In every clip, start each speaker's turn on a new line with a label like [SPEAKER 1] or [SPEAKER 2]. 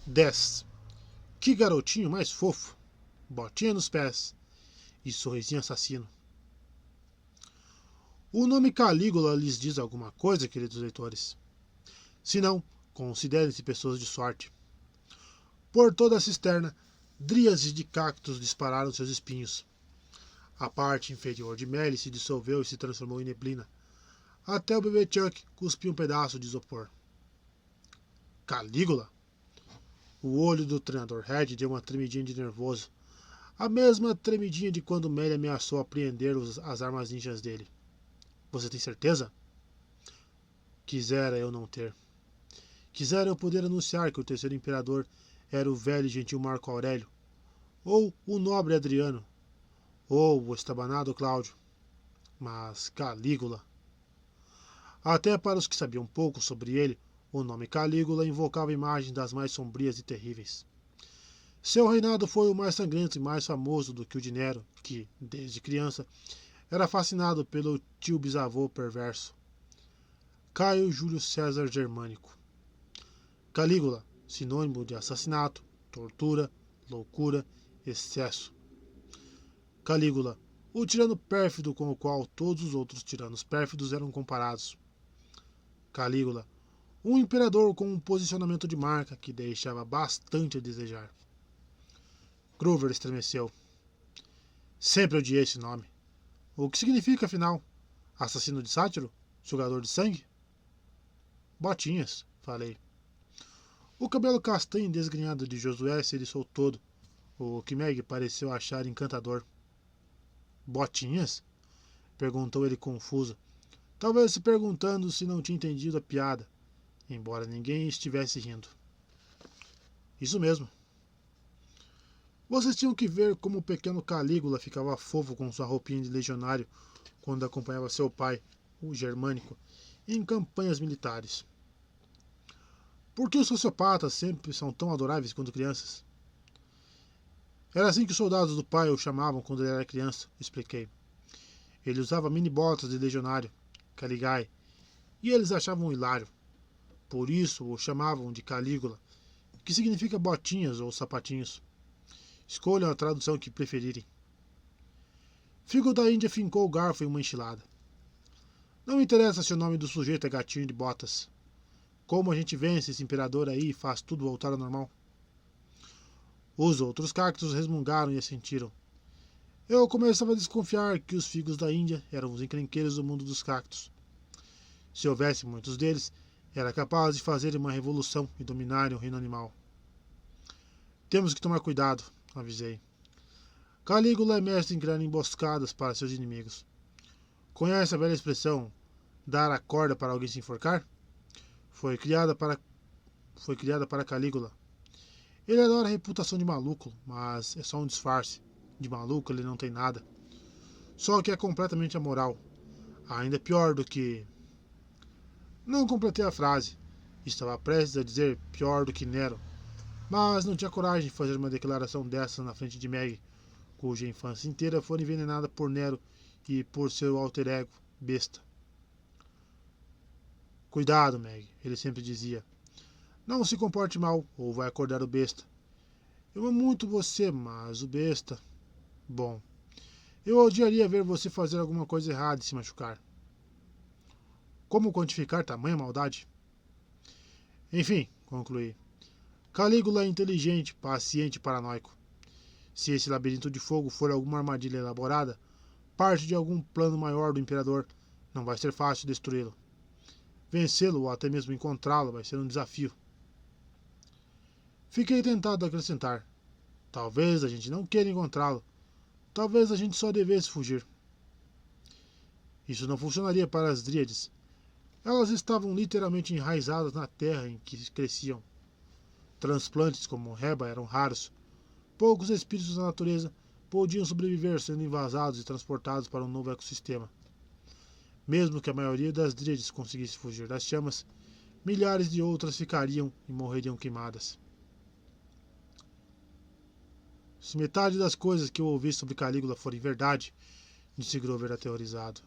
[SPEAKER 1] 10. Que garotinho mais fofo. Botinha nos pés e sorrisinho assassino. O nome Calígula lhes diz alguma coisa, queridos leitores? Se não, considerem-se pessoas de sorte. Por toda a cisterna, dríades de cactos dispararam seus espinhos. A parte inferior de Melly se dissolveu e se transformou em neblina. Até o bebê Chuck cuspiu um pedaço de isopor. Calígula? O olho do treinador Red deu uma tremidinha de nervoso. A mesma tremidinha de quando Melly ameaçou apreender as armas ninjas dele. Você tem certeza? Quisera eu não ter. Quisera eu poder anunciar que o terceiro imperador era o velho e gentil Marco Aurélio, ou o nobre Adriano, ou o estabanado Cláudio. Mas Calígula. Até para os que sabiam pouco sobre ele, o nome Calígula invocava imagens das mais sombrias e terríveis. Seu reinado foi o mais sangrento e mais famoso do que o de Nero, que, desde criança, era fascinado pelo tio bisavô perverso, Caio Júlio César Germânico. Calígula, sinônimo de assassinato, tortura, loucura, excesso. Calígula, o tirano pérfido com o qual todos os outros tiranos pérfidos eram comparados. Calígula, um imperador com um posicionamento de marca que deixava bastante a desejar. Grover estremeceu. Sempre odiei esse nome. O que significa, afinal? Assassino de sátiro? Sugador de sangue? Botinhas, falei. O cabelo castanho e desgrenhado de Josué se eriçou todo, o que Meg pareceu achar encantador. Botinhas? Perguntou ele confuso, talvez se perguntando se não tinha entendido a piada, embora ninguém estivesse rindo. Isso mesmo. Vocês tinham que ver como o pequeno Calígula ficava fofo com sua roupinha de legionário quando acompanhava seu pai, o Germânico, em campanhas militares. Por que os sociopatas sempre são tão adoráveis quando crianças? Era assim que os soldados do pai o chamavam quando ele era criança, expliquei. Ele usava mini botas de legionário, Caligae, e eles achavam hilário. Por isso o chamavam de Calígula, que significa botinhas ou sapatinhos. Escolham a tradução que preferirem. Figo da Índia fincou o garfo em uma enchilada. Não me interessa se o nome do sujeito é gatinho de botas. Como a gente vence esse imperador aí e faz tudo voltar ao normal? Os outros cactos resmungaram e assentiram. Eu começava a desconfiar que os figos da Índia eram os encrenqueiros do mundo dos cactos. Se houvesse muitos deles, era capaz de fazer uma revolução e dominarem o reino animal. Temos que tomar cuidado, avisei. Calígula é mestre em criar emboscadas para seus inimigos. Conhece a velha expressão dar a corda para alguém se enforcar? Foi criada para Calígula. Ele adora a reputação de maluco, mas é só um disfarce. De maluco ele não tem nada. Só que é completamente amoral. Ainda pior do que... Não completei a frase. Estava prestes a dizer pior do que Nero, mas não tinha coragem de fazer uma declaração dessa na frente de Meg, cuja infância inteira foi envenenada por Nero e por seu alter ego, besta. Cuidado, Meg, ele sempre dizia. Não se comporte mal, ou vai acordar o besta. Eu amo muito você, mas o besta... Bom, eu odiaria ver você fazer alguma coisa errada e se machucar. Como quantificar tamanha maldade? Enfim, concluí. Calígula é inteligente, paciente e paranoico. Se esse labirinto de fogo for alguma armadilha elaborada, parte de algum plano maior do imperador, não vai ser fácil destruí-lo. Vencê-lo ou até mesmo encontrá-lo vai ser um desafio. Fiquei tentado a acrescentar. Talvez a gente não queira encontrá-lo. Talvez a gente só devesse fugir. Isso não funcionaria para as dríades. Elas estavam literalmente enraizadas na terra em que cresciam. Transplantes como Reba eram raros. Poucos espíritos da natureza podiam sobreviver sendo invasados e transportados para um novo ecossistema. Mesmo que a maioria das dríades conseguisse fugir das chamas, milhares de outras ficariam e morreriam queimadas. Se metade das coisas que eu ouvi sobre Calígula forem verdade, disse Grover aterrorizado.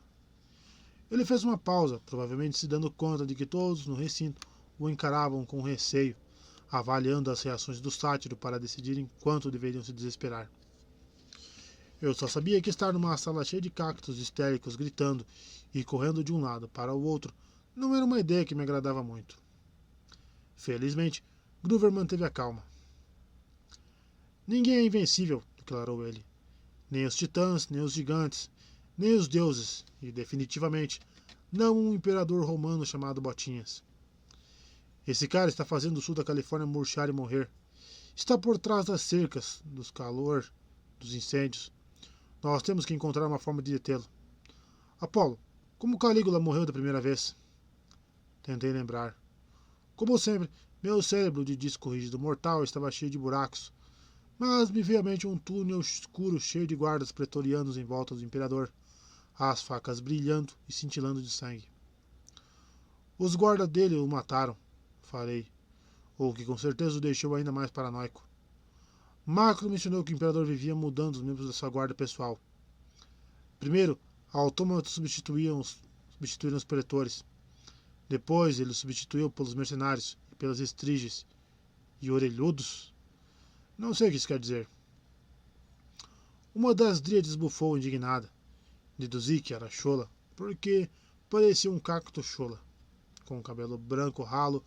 [SPEAKER 1] Ele fez uma pausa, provavelmente se dando conta de que todos no recinto o encaravam com receio, avaliando as reações do sátiro para decidirem quanto deveriam se desesperar. Eu só sabia que estar numa sala cheia de cactos histéricos gritando e correndo de um lado para o outro não era uma ideia que me agradava muito. Felizmente, Groover manteve a calma. Ninguém é invencível, declarou ele. Nem os titãs, nem os gigantes, nem os deuses, e definitivamente não um imperador romano chamado Botinhas. Esse cara está fazendo o sul da Califórnia murchar e morrer. Está por trás das cercas, dos calor, dos incêndios. Nós temos que encontrar uma forma de detê-lo. Apolo, como Calígula morreu da primeira vez? Tentei lembrar. Como sempre, meu cérebro de disco rígido mortal estava cheio de buracos, mas me veio à mente um túnel escuro cheio de guardas pretorianos em volta do imperador, as facas brilhando e cintilando de sangue. Os guardas dele o mataram, falei, o que com certeza o deixou ainda mais paranoico. Macro mencionou que o imperador vivia mudando os membros da sua guarda pessoal. Primeiro, autômatos substituíram os pretores. Depois, ele os substituiu pelos mercenários e pelas estriges. E orelhudos? Não sei o que isso quer dizer. Uma das dríades bufou indignada. Deduzi que era chola, porque parecia um cacto chola, com cabelo branco ralo,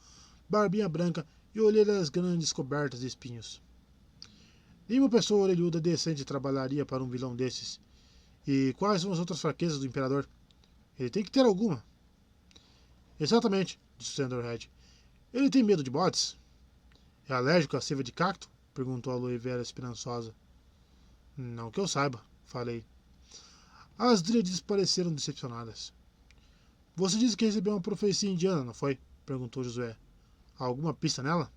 [SPEAKER 1] barbinha branca e olheiras grandes cobertas de espinhos. Nenhuma pessoa orelhuda decente trabalharia para um vilão desses. E quais são as outras fraquezas do imperador? Ele tem que ter alguma. Exatamente, disse Sandorhead. Ele tem medo de bots? É alérgico à seiva de cacto? Perguntou a Aloe Vera esperançosa. Não que eu saiba, falei. As dríades pareceram decepcionadas. Você disse que recebeu uma profecia indiana, não foi? Perguntou Josué. Há alguma pista nela?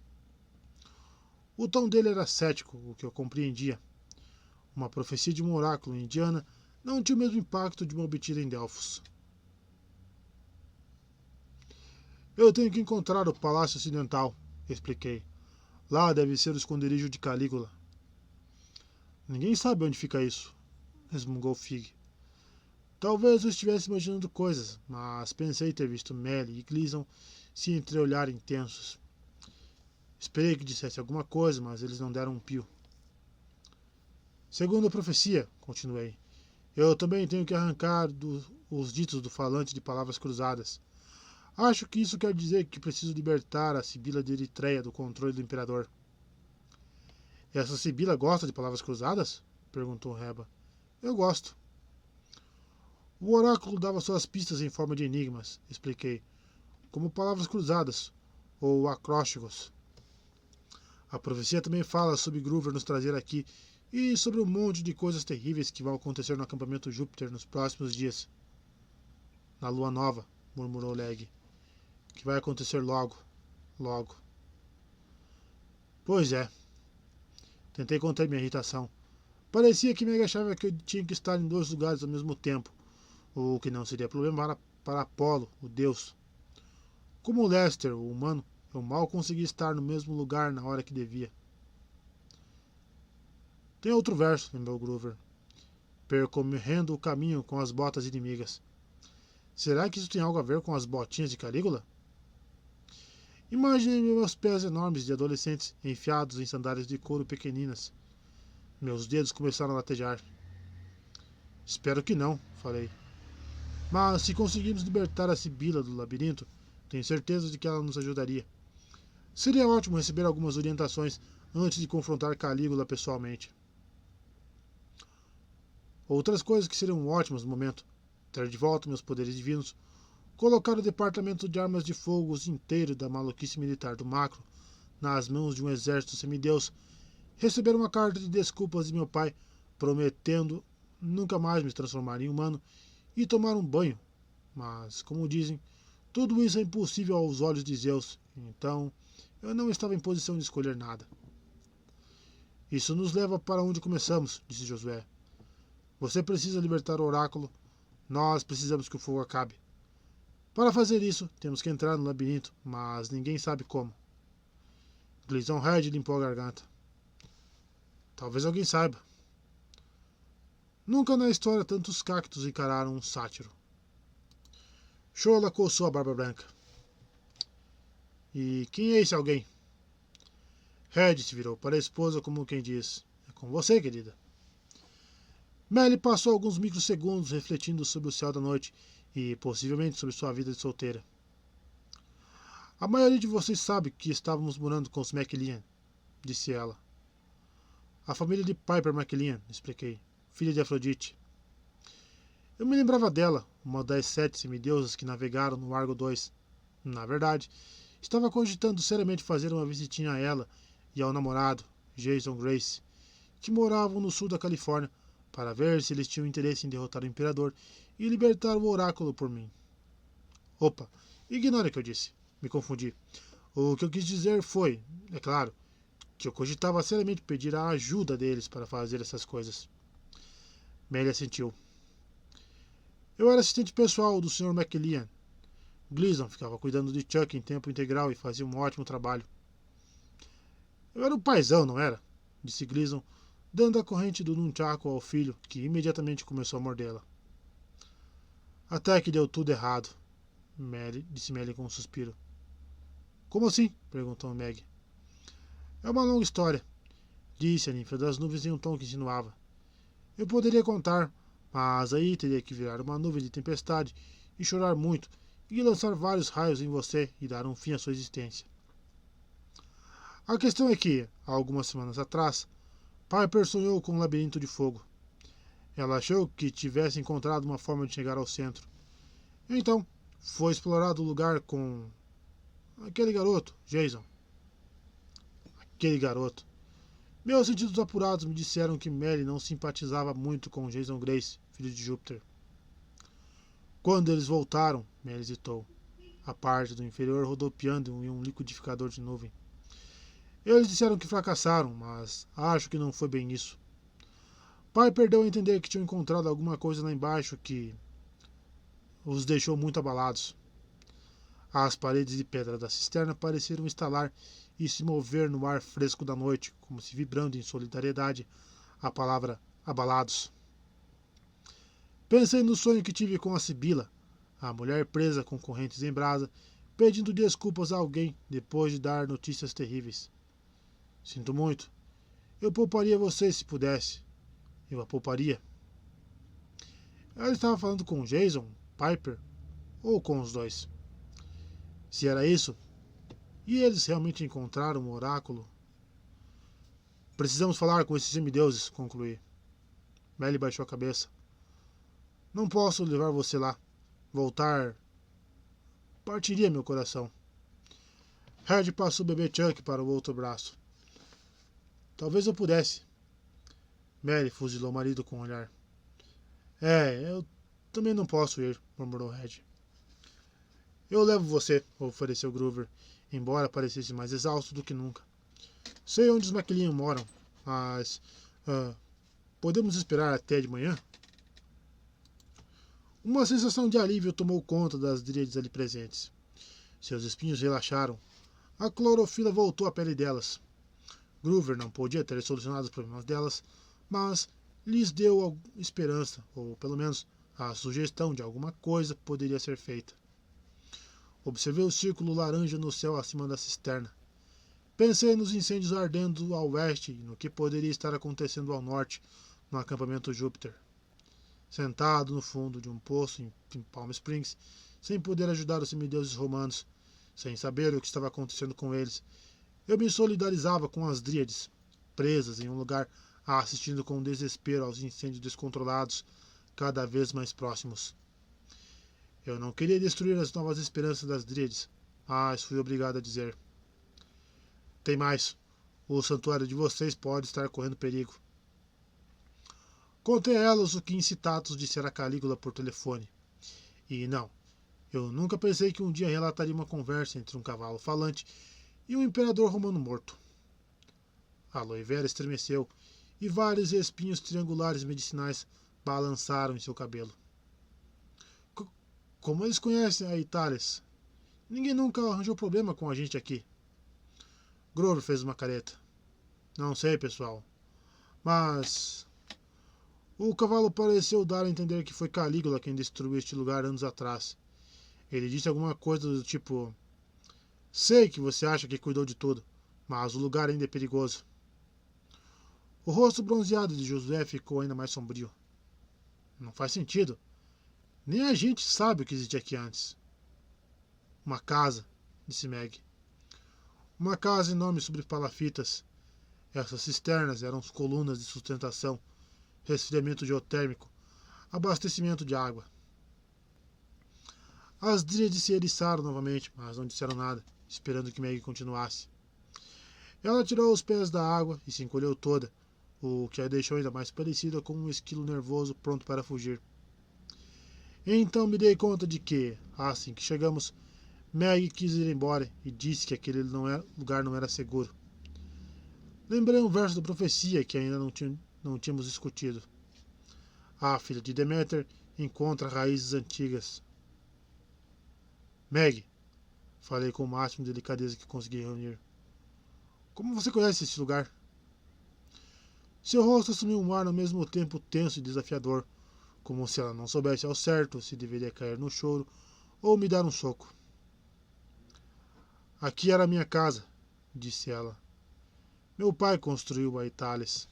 [SPEAKER 1] O tom dele era cético, o que eu compreendia. Uma profecia de um oráculo indiana não tinha o mesmo impacto de uma obtida em Delfos. Eu tenho que encontrar o Palácio Ocidental, expliquei. Lá deve ser o esconderijo de Calígula. Ninguém sabe onde fica isso, resmungou Fig. Talvez eu estivesse imaginando coisas, mas pensei ter visto Melly e Gleason se entreolharem tensos. Esperei que dissesse alguma coisa, mas eles não deram um pio. Segundo a profecia, continuei, eu também tenho que arrancar os ditos do falante de palavras cruzadas. Acho que isso quer dizer que preciso libertar a Sibila de Eritreia do controle do imperador. Essa Sibila gosta de palavras cruzadas? Perguntou Reba. Eu gosto. O oráculo dava suas pistas em forma de enigmas, expliquei, como palavras cruzadas, ou acrósticos. A profecia também fala sobre Groover nos trazer aqui e sobre um monte de coisas terríveis que vão acontecer no acampamento Júpiter nos próximos dias. Na lua nova, murmurou Leg, que vai acontecer logo, logo. Pois é. Tentei conter minha irritação. Parecia que me achava que eu tinha que estar em dois lugares ao mesmo tempo, o que não seria problema para Apolo, o deus. Como Lester, o humano, eu mal conseguia estar no mesmo lugar na hora que devia. Tem outro verso, lembrou Groover, percorrendo o caminho com as botas inimigas. Será que isso tem algo a ver com as botinhas de Calígula? Imaginei meus pés enormes de adolescentes enfiados em sandálias de couro pequeninas. Meus dedos começaram a latejar. Espero que não, falei. Mas se conseguirmos libertar a Sibila do labirinto, tenho certeza de que ela nos ajudaria. Seria ótimo receber algumas orientações antes de confrontar Calígula pessoalmente. Outras coisas que seriam ótimas no momento: ter de volta meus poderes divinos, colocar o departamento de armas de fogo inteiro da maluquice militar do Macro nas mãos de um exército semideus, receber uma carta de desculpas de meu pai prometendo nunca mais me transformar em humano e tomar um banho. Mas, como dizem, tudo isso é impossível aos olhos de Zeus, então eu não estava em posição de escolher nada. Isso nos leva para onde começamos, disse Josué. Você precisa libertar o oráculo, nós precisamos que o fogo acabe. Para fazer isso, temos que entrar no labirinto, mas ninguém sabe como. Gleason Red limpou a garganta. Talvez alguém saiba. Nunca na história tantos cactos encararam um sátiro. Shola coçou a barba branca. E quem é esse alguém? Red se virou para a esposa como quem diz: é com você, querida. Melly passou alguns microsegundos refletindo sobre o céu da noite e possivelmente sobre sua vida de solteira. A maioria de vocês sabe que estávamos morando com os McLean, disse ela. A família de Piper McLean, expliquei, filha de Afrodite. Eu me lembrava dela, uma das 7 semideusas que navegaram no Argo 2. Na verdade, estava cogitando seriamente fazer uma visitinha a ela e ao namorado, Jason Grace, que moravam no sul da Califórnia, para ver se eles tinham interesse em derrotar o Imperador e libertar o Oráculo por mim. Opa, ignore o que eu disse. Me confundi. O que eu quis dizer foi, é claro, que eu cogitava seriamente pedir a ajuda deles para fazer essas coisas. Melly assentiu. Eu era assistente pessoal do Sr. McLean. Gleason ficava cuidando de Chuck em tempo integral e fazia um ótimo trabalho. Eu era um paizão, não era? Disse Gleason, dando a corrente do nunchaku ao filho, que imediatamente começou a mordê-la. Até que deu tudo errado, disse Melly com um suspiro. Como assim? Perguntou Meg. É uma longa história, disse a ninfa das nuvens em um tom que insinuava. Eu poderia contar, mas aí teria que virar uma nuvem de tempestade e chorar muito e lançar vários raios em você e dar um fim à sua existência. A questão é que, há algumas semanas atrás, Piper sonhou com um labirinto de fogo. Ela achou que tivesse encontrado uma forma de chegar ao centro. Então, foi explorado o lugar com aquele garoto, Jason. Aquele garoto. Meus sentidos apurados me disseram que Melly não simpatizava muito com Jason Grace, filho de Júpiter. Quando eles voltaram, Melly hesitou, a parte do inferior rodopiando em um liquidificador de nuvem. Eles disseram que fracassaram, mas acho que não foi bem isso. Piper deu a entender que tinham encontrado alguma coisa lá embaixo que os deixou muito abalados. As paredes de pedra da cisterna pareceram estalar e se mover no ar fresco da noite, como se vibrando em solidariedade a palavra abalados. Pensei no sonho que tive com a Sibila, a mulher presa com correntes em brasa, pedindo desculpas a alguém depois de dar notícias terríveis. Sinto muito. Eu pouparia você se pudesse. Eu a pouparia. Ela estava falando com Jason, Piper ou com os dois? Se era isso, e eles realmente encontraram o oráculo? Precisamos falar com esses semideuses, concluí. Melly baixou a cabeça. Não posso levar você lá. Voltar partiria meu coração. Red passou o bebê Chuck para o outro braço. Talvez eu pudesse. Melly fuzilou o marido com um olhar. Eu também não posso ir, murmurou Red. Eu levo você, ofereceu Groover, embora parecesse mais exausto do que nunca. Sei onde os McLean moram, mas podemos esperar até de manhã? Uma sensação de alívio tomou conta das dríades ali presentes. Seus espinhos relaxaram. A clorofila voltou à pele delas. Groover não podia ter solucionado os problemas delas, mas lhes deu esperança, ou pelo menos a sugestão de alguma coisa poderia ser feita. Observei o círculo laranja no céu acima da cisterna. Pensei nos incêndios ardendo ao oeste e no que poderia estar acontecendo ao norte, no acampamento Júpiter. Sentado no fundo de um poço em Palm Springs, sem poder ajudar os semideuses romanos, sem saber o que estava acontecendo com eles, eu me solidarizava com as dríades, presas em um lugar, assistindo com desespero aos incêndios descontrolados, cada vez mais próximos. Eu não queria destruir as novas esperanças das dríades, mas fui obrigado a dizer. Tem mais. O santuário de vocês pode estar correndo perigo. Contei a elas o que Incitatus dissera a Calígula por telefone. E não, eu nunca pensei que um dia relataria uma conversa entre um cavalo falante e um imperador romano morto. A aloe vera estremeceu e vários espinhos triangulares medicinais balançaram em seu cabelo. Como eles conhecem a Itális? Ninguém nunca arranjou problema com a gente aqui. Grover fez uma careta. Não sei, pessoal. Mas o cavalo pareceu dar a entender que foi Calígula quem destruiu este lugar anos atrás. Ele disse alguma coisa do tipo: sei que você acha que cuidou de tudo, mas o lugar ainda é perigoso. O rosto bronzeado de Josué ficou ainda mais sombrio. Não faz sentido. Nem a gente sabe o que existia aqui antes. Uma casa, disse Meg. Uma casa enorme sobre palafitas. Essas cisternas eram colunas de sustentação, resfriamento geotérmico, abastecimento de água. As dríades se eriçaram novamente, mas não disseram nada, esperando que Meg continuasse. Ela tirou os pés da água e se encolheu toda, o que a deixou ainda mais parecida com um esquilo nervoso pronto para fugir. Então me dei conta de que, assim que chegamos, Meg quis ir embora e disse que aquele lugar não era seguro. Lembrei um verso da profecia que ainda não tínhamos discutido. A filha de Deméter encontra raízes antigas. Meg, falei com o máximo de delicadeza que consegui reunir. Como você conhece esse lugar? Seu rosto assumiu um ar ao mesmo tempo tenso e desafiador, como se ela não soubesse ao certo se deveria cair no choro ou me dar um soco. Aqui era minha casa, disse ela. Meu pai construiu a Itales.